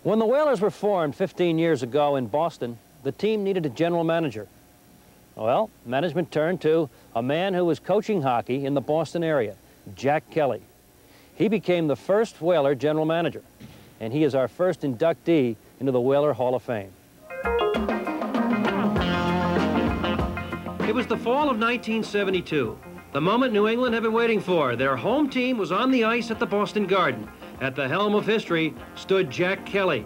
When the Whalers were formed 15 years ago in Boston, the team needed a general manager. Well, management turned to a man who was coaching hockey in the Boston area, Jack Kelley. He became the first Whaler general manager, and he is our first inductee into the Whaler Hall of Fame. It was the fall of 1972, the moment New England had been waiting for. Their home team was on the ice at the Boston Garden. At the helm of history stood Jack Kelley.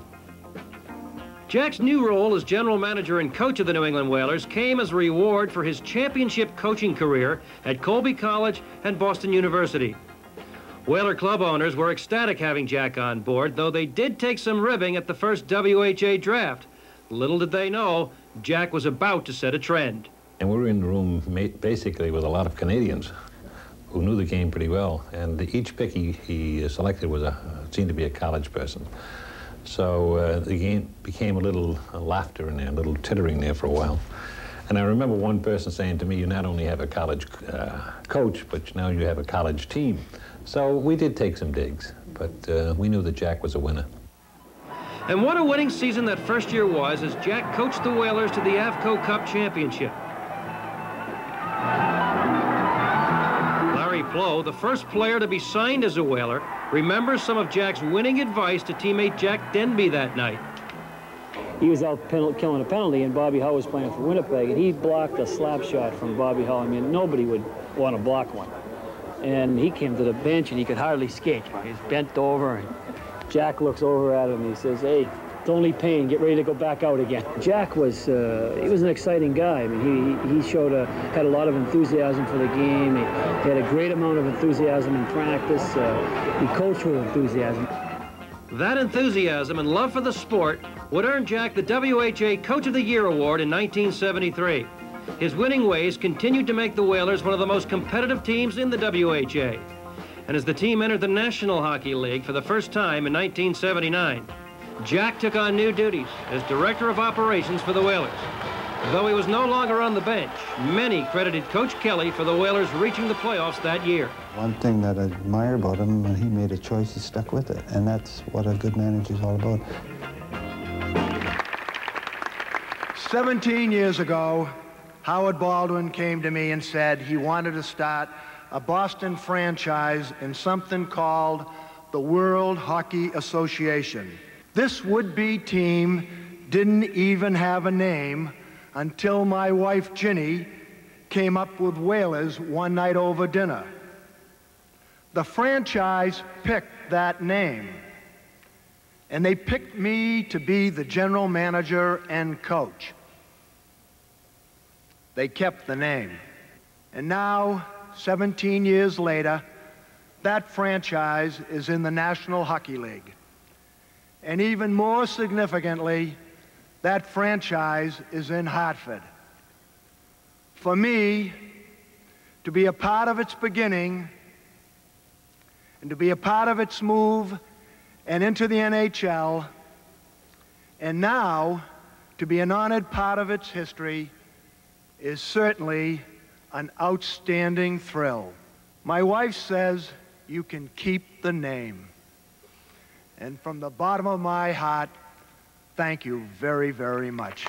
Jack's new role as general manager and coach of the New England Whalers came as a reward for his championship coaching career at Colby College and Boston University. Whaler club owners were ecstatic having Jack on board, though they did take some ribbing at the first WHA draft. Little did they know, Jack was about to set a trend. And we were in the room basically with a lot of Canadians who knew the game pretty well, and each pick he selected was seemed to be a college person. So the game became a little laughter in there, a little tittering there for a while. And I remember one person saying to me, you not only have a college coach, but now you have a college team. So we did take some digs, but we knew that Jack was a winner. And what a winning season that first year was as Jack coached the Whalers to the AVCO Cup championship. Larry Flo, the first player to be signed as a Whaler, remembers some of Jack's winning advice to teammate Jack Denby that night. He was out killing a penalty, and Bobby Howe was playing for Winnipeg, and he blocked a slap shot from Bobby Howe. I mean, nobody would want to block one. And he came to the bench, and he could hardly skate. He was bent over, and Jack looks over at him, and he says, hey, it's only pain, get ready to go back out again. Jack was, he was an exciting guy. I mean, he had a lot of enthusiasm for the game. He had a great amount of enthusiasm in practice. He coached with enthusiasm. That enthusiasm and love for the sport would earn Jack the WHA Coach of the Year award in 1973. His winning ways continued to make the Whalers one of the most competitive teams in the WHA. And as the team entered the National Hockey League for the first time in 1979, Jack took on new duties as Director of Operations for the Whalers. Though he was no longer on the bench, many credited Coach Kelley for the Whalers reaching the playoffs that year. One thing that I admire about him, he made a choice, he stuck with it, and that's what a good manager is all about. 17 years ago, Howard Baldwin came to me and said he wanted to start a Boston franchise in something called the World Hockey Association. This would-be team didn't even have a name until my wife, Ginny, came up with Whalers one night over dinner. The franchise picked that name, and they picked me to be the general manager and coach. They kept the name. And now, 17 years later, that franchise is in the National Hockey League. And even more significantly, that franchise is in Hartford. For me, to be a part of its beginning and to be a part of its move and into the NHL, and now to be an honored part of its history is certainly an outstanding thrill. My wife says you can keep the name. And from the bottom of my heart, thank you very, very much.